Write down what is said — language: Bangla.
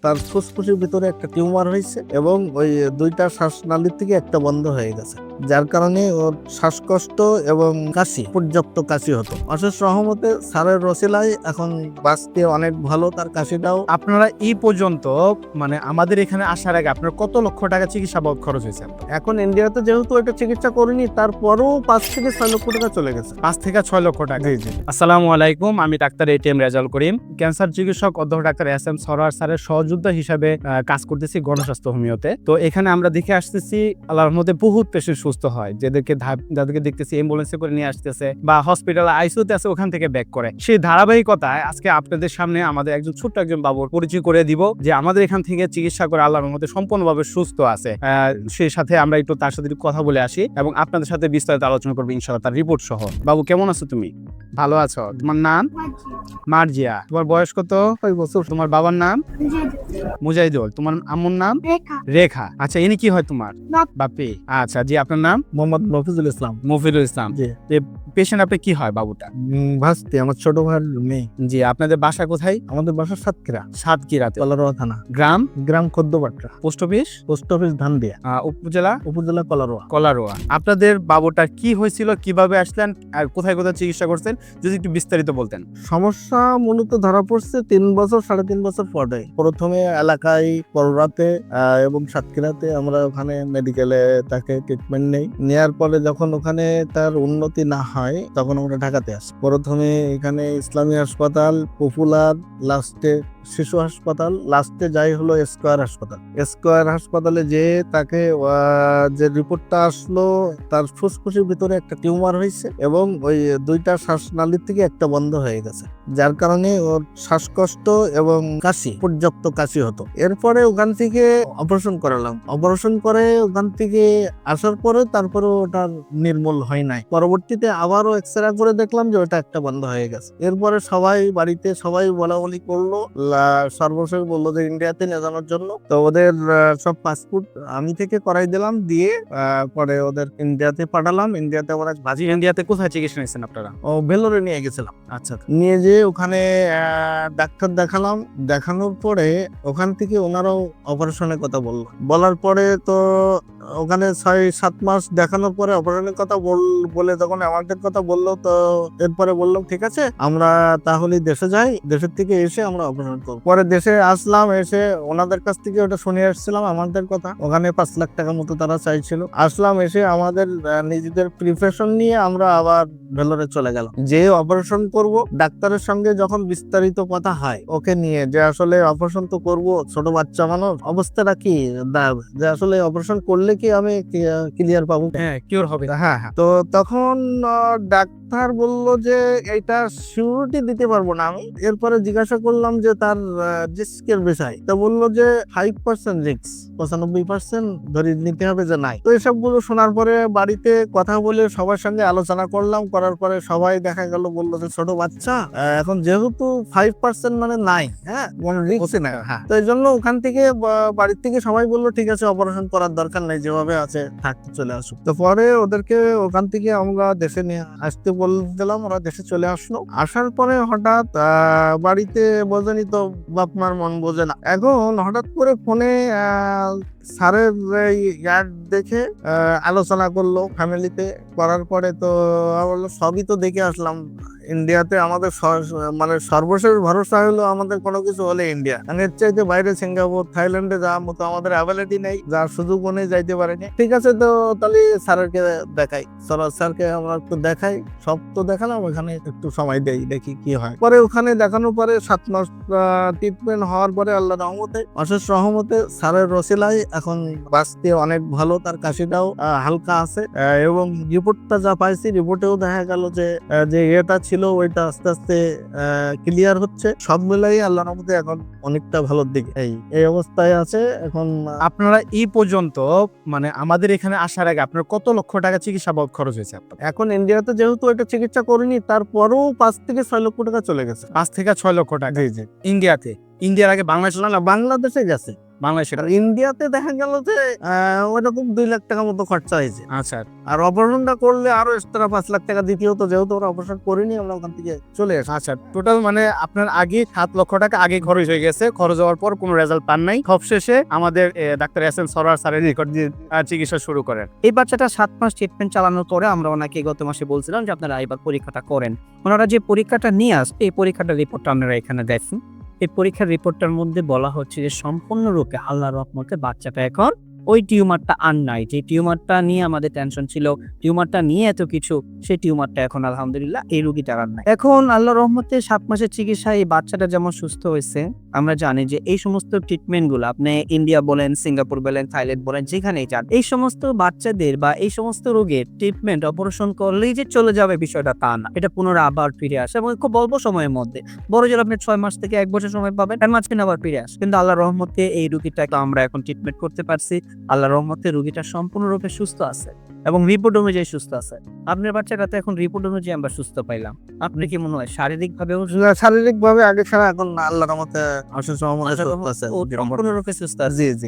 তার ফুসফুসের ভিতরে একটা টিউমার হয়েছে এবং ওই দুইটা শ্বাসনালীর থেকে একটা বন্ধ হয়ে গেছে, যার কারণে ওর শ্বাসকষ্ট এবং কাশি, পর্যাপ্ত কাশি হতো। অশেষ রহমতে স্যারের রসিলায় এখন বাঁচতে অনেক ভালো, তার কাশিটাও। আপনারা এই পর্যন্ত মানে আমাদের এখানে আসার আগে আপনার কত লক্ষ টাকা চিকিৎসা বাবদ খরচ হয়েছে? এখন ইন্ডিয়াতে যেহেতু এটা চিকিৎসা করিনি, তারপরেও 5 থেকে 6 লক্ষ টাকা চলে গেছে। 5 থেকে 6 লক্ষ টাকা। জি জি। আসসালামু আলাইকুম, আমি doctor ATM Rezaul Karim, cancer চিকিৎসক অধ্যক্ষ ডাক্তার এস এম সরোয়ার স্যারের সহযোদ্ধা হিসাবে কাজ করতেছি গণস্বাস্থ্য হোমিওতে। তো এখানে আমরা দেখে আসতেছি আল্লাহর মধ্যে বহুত পেশেন্ট সুস্থ হয়, যাদেরকে দেখতেছি অ্যাম্বুলেন্সে করে নিয়ে আসতেছে বা হসপিটালে আইসিইউতে আছে, ওখান থেকে ব্যাক করে। সেই ধারাবাহিকতায় আজকে আপনাদের সামনে আমাদের ছোট্ট একজন বাবুর পরিচয় করে দিব, যে আমাদের এখান থেকে চিকিৎসা করে আল্লাহর মধ্যে সম্পূর্ণভাবে সুস্থ আছে। সেই সাথে আমরা একটু তার সাথে একটু কথা বলে আসি এবং আপনাদের সাথে বিস্তারিত আলোচনা করবো ইনশাআল্লাহ, তার রিপোর্ট সহ। বাবু কেমন আছো তুমি? ভালো আছো? তোমার নাম? মার্জিয়া। তোমার বয়স কত? 5 বছর। তোমার বাবার নাম? মুজাহিদুল। তোমার আম্মুর নাম? রেখা। আচ্ছা, ইনি কি হয় তোমার? বাপি। আচ্ছা জি, আপনার নাম? মোহাম্মদ মফিজুল ইসলাম। মফিজুল ইসলাম। জি। পেশেন্ট আপনি কি হয় বাবুটা? ভাস্তি, আমার ছোট ভাইয়ের মেয়ে। জি। আপনাদের বাসা কোথায়? আমাদের বাসা সাতক্ষীরা, সাতক্ষীরাতে। কলারোয়া থানা। গ্রাম? গ্রাম Khaddapatta. Post office? Post office Dhandia. উপজেলা? উপজেলা কলারোয়া। কলারোয়া। আপনাদের বাবুটা কি হয়েছিল, কিভাবে আসলেন আর কোথায় কোথায় চিকিৎসা করছেন, যদি একটু বিস্তারিত বলতেন। সমস্যা মূলত ধরা পড়ছে 3 বছর 3.5 বছর পরে। প্রথমে এলাকায় পলরাতে এবং সাতক্ষীরাতে আমরা ওখানে মেডিকেলে তাকে ট্রিটমেন্ট নেওয়ার পরে যখন ওখানে তার উন্নতি না হয়, তখন আমরা ঢাকাতে আসি। প্রথমে এখানে ইসলামী হাসপাতাল, পপুলার, লাস্টে শিশু হাসপাতাল, লাস্টে যাই হলো স্কয়ার হাসপাতাল। স্কয়ার হাসপাতালে যে তাকে যে রিপোর্টটা আসলো, তার ফুসফুসের ভিতরে একটা টিউমার হয়েছে এবং ওই দুইটা শ্বাসনালীর থেকে একটা বন্ধ হয়ে গেছে, যার কারণে ওর শ্বাসকষ্ট এবং কাশি, পর্যাপ্ত কাশি হতো। এরপরে ওখান থেকে অপারেশন করালাম। অপারেশন করে ওখান থেকে আসার পরে তারপরে ওটা নির্মূল হয় নাই। পরবর্তীতে আবারও এক্সরে করে দেখলাম যে ওটা একটা বন্ধ হয়ে গেছে। এরপরে সবাই বাড়িতে সবাই বলাবলি করলো, সর্বশেষ বললো যে ইন্ডিয়াতে নিয়ে যাওয়ার জন্য। তো ওদের সব পাসপোর্ট আমি থেকে করাই দিলাম, দিয়ে পরে ওদের ইন্ডিয়াতে পাঠালাম। ইন্ডিয়াতে আমরা বাজি। ইন্ডিয়াতে কোথায় চিকিৎসা নিয়েছেন আপনারা? ভেলোরে নিয়ে গেছিলাম। আচ্ছা। নিয়ে যেয়ে ওখানে ডাক্তার দেখালাম। দেখানোর পরে ওখান থেকে ওনারাও অপারেশনের কথা বলার পরে তো ওখানে 6-7 মাস দেখানোর পরে অপারেশনের কথা বলে যখন আমাদের কথা বললো, তো এরপরে বললাম ঠিক আছে, আমরা তাহলে দেশে যাই, দেশের থেকে এসে আমরা অপারেশন করবো। পরে দেশে আসলাম, এসে ওনাদের কাছ থেকে ওটা শুনে আসছিলাম আমাদের কথা। ওখানে 5 লাখ টাকার মতো তারা চাইছিল। আসলাম, এসে আমাদের নিজেদের প্রিপারেশন নিয়ে আমরা আবার ভেলোরে চলে গেলাম। যে অপারেশন করব, ডাক্তারের সঙ্গে যখন বিস্তারিত কথা হয় ওকে নিয়ে, যে আসলে অপারেশন তো করব, ছোট বাচ্চা মানুষ, অবস্থাটা কি, যে আসলে অপারেশন করলে কি আমি ক্লিয়ার পাবো? হ্যাঁ, কিওর হবে। হ্যাঁ। তো তখন ডাক্তার বলল যে এটা সিউরিটি দিতে পারবো না আমি। এরপরে জিজ্ঞাসা করলাম যে তার রিস্কের বিষয়, তো বললো যে 5% রিস্ক, 95% ধরে নিতে হবে যে নাই। তো এসবগুলো শোনার পরে বাড়িতে কথা বলে সবার সঙ্গে আলোচনা করলাম। করার পরে সবাই দেখা গেল বললো যে ছোট বাচ্চা, এখন যেহেতু 5% মানে নাই, হ্যাঁ, মানে রিস্ক না। হ্যাঁ, তো এই জন্য ওখান থেকে বাড়ির থেকে সবাই বললো ঠিক আছে, অপারেশন করার দরকার নেই, যেভাবে আছে থাকতে চলে আসুক। তো পরে ওদেরকে ওখান থেকে আমরা দেশে নিয়ে আসতে বলছিলাম, ওরা দেশে চলে আসলো। আসার পরে হঠাৎ বাড়িতে বোঝেনি তো, বাপ মার মন বোঝে না। এখন হঠাৎ করে ফোনে স্যারের ইয়ার দেখে আলোচনা করলো ফ্যামিলিতে। করার পরে তো বললো সবই তো দেখে আসলাম। ইন্ডিয়াতে আমাদের মানে সর্বশেষ ভরসা হলো আমাদের কোনো কিছু হলে ইন্ডিয়া। এর চাইতে বাইরে সিঙ্গাপুর, থাইল্যান্ডে যাওয়ার মতো আমাদের অ্যাবিলিটি নেই, যার সুযোগ নেই, যাইতে পারেনি। ঠিক আছে, তো তাহলে স্যারকে দেখাই। স্যারকে আমরা একটু দেখাই, সব তো দেখালাম, ওখানে একটু সময় দেই, দেখি কি হয়। পরে ওখানে দেখানোর পরে 7 মাস ট্রিটমেন্ট হওয়ার পরে আল্লাহ রহমতে, অশেষ রহমতে স্যারের রসিলায় এখন বাঁচতে অনেক ভালো, তার কাশিটাও হালকা আছে। এবং রিপোর্টটা যা পাইছি, রিপোর্টেও দেখা গেল যে এটা ছিল ওইটা আস্তে আস্তে ক্লিয়ার হচ্ছে। সব মিলাই আল্লাহর রহমতে এখন অনেকটা ভালোর দিকে এই অবস্থায় আছে এখন। আপনারা এই পর্যন্ত মানে আমাদের এখানে আসার আগে আপনার কত লক্ষ টাকা চিকিৎসা বাবদ খরচ হয়েছে আপনার? এখন ইন্ডিয়াতে যেহেতু এটা চিকিৎসা করিনি, তারপরেও 5 থেকে 6 লক্ষ টাকা চলে গেছে। 5 থেকে 6 লক্ষ টাকা। জি জি। ইন্ডিয়াতে ইন্ডিয়ার আগে বাংলাদেশ না বাংলাদেশে গেছে। বাংলাদেশে আর ইন্ডিয়াতে দেখা গেল যে ওইরকম 2 লাখ টাকা মতো খরচা হয়েছে। আচ্ছা আর অপারেশনটা করলে আরো এক্সট্রা 5 লাখ টাকা দিতে হতো, যেহেতু ওরা অপারেশন করেনি, আমরা ওখান থেকে চলে আসি। আচ্ছা টোটাল মানে আপনার আগে 7 লক্ষ টাকা আগে খরচ হয়ে গেছে, খরচ হওয়ার পর কোনো রেজাল্ট পান নাই, সবশেষে আমাদের ডাক্তার এস এম সরোয়ার স্যারের নিকট দিয়ে চিকিৎসা শুরু করেন। এই বাচ্চাটা 7 মাস ট্রিটমেন্ট চালানোর পরে আমরা ওনাকে গত মাসে বলছিলাম যে আপনারা এবার পরীক্ষাটা করেন। ওনারা যে পরীক্ষাটা নিয়ে আসছে, এই পরীক্ষাটার রিপোর্টটা আপনারা এখানে দেখুন। এই পরীক্ষার রিপোর্টটার মধ্যে বলা হচ্ছে যে সম্পূর্ণরূপে আল্লাহর রহমতে বাচ্চাটা এখন ওই টিউমারটা আর নাই। যে টিউমারটা নিয়ে আমাদের টেনশন ছিল, টিউমারটা নিয়ে এত কিছু, সেই টিউমারটা এখন আলহামদুলিল্লাহ এই রোগীটার আর নাই। এখন আল্লাহর রহমতে 7 মাসের চিকিৎসায় এই বাচ্চাটা যেমন সুস্থ হয়েছে, আমরা জানি যে এই সমস্ত ট্রিটমেন্টগুলো আপনি ইন্ডিয়া বলেন, সিঙ্গাপুর বলেন, থাইল্যান্ড বলেন, যেখানেই যান, এই সমস্ত বাচ্চাদের বা এই সমস্ত রোগের ট্রিটমেন্ট অপারেশন করলেই যে চলে যাবে বিষয়টা তা না। এটা পুনরায় আবার ফিরে আসে এবং খুব অল্প সময়ের মধ্যে। বড় জোর আপনি 6 মাস থেকে 1 বছর সময় পাবেন, এর মাঝখানে আবার ফিরে আসে। কিন্তু আল্লাহর রহমতে এই রোগীটাকে আমরা এখন ট্রিটমেন্ট করতে পারছি। আল্লাহর রহমতে রোগীটা সম্পূর্ণরূপে সুস্থ আছে এবং রিপোর্ট অনুযায়ী সুস্থ আছে। আপনার বাচ্চাটা তো এখন রিপোর্ট অনুযায়ী আমরা সুস্থ পাইলাম। আপনি কি মনে হয় শারীরিক ভাবেও শারীরিক ভাবে আগে ছাড়া এখন আল্লাহর রহমতে অশেষ রহমতে সুস্থ আছে। সম্পূর্ণরূপে সুস্থ আছে? জি জি।